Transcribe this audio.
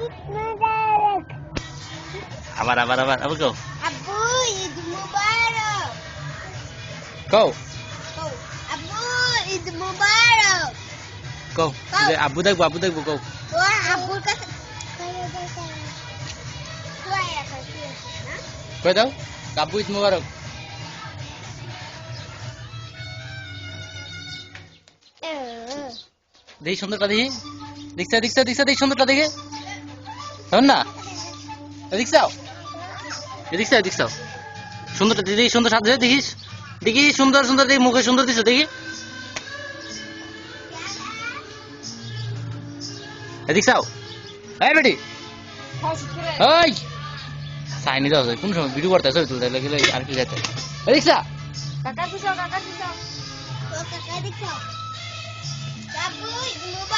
ঈদ মুবারক। আবার আবার আবার আবার কও আব্বু ঈদ মুবারক। কও কও আব্বু ঈদ মুবারক। কও যে আব্বু দেখবো কও তোর আব্বুর কাছে তুই একা কি আছিস না? কই দাও আব্বু ঈদ মোবারক দেখি সুন্দরটা দেখি দেখি সুন্দরটা দেখে শোন না দেখছাও দেখছাও সুন্দরটা দেখি সুন্দর সাথে দেখিস দেখি সুন্দর সুন্দর দেখি মুখে সুন্দর দিছো দেখি দেখছাও এই বেটি ওই সাইনি দাও কোন সময় ভিডিও করতে ছবি তুলতে লাগলে আর কি যেতে দেখছা কাকা দিছো ও কাকা দিছো আব্বু ঈদ মুবারক।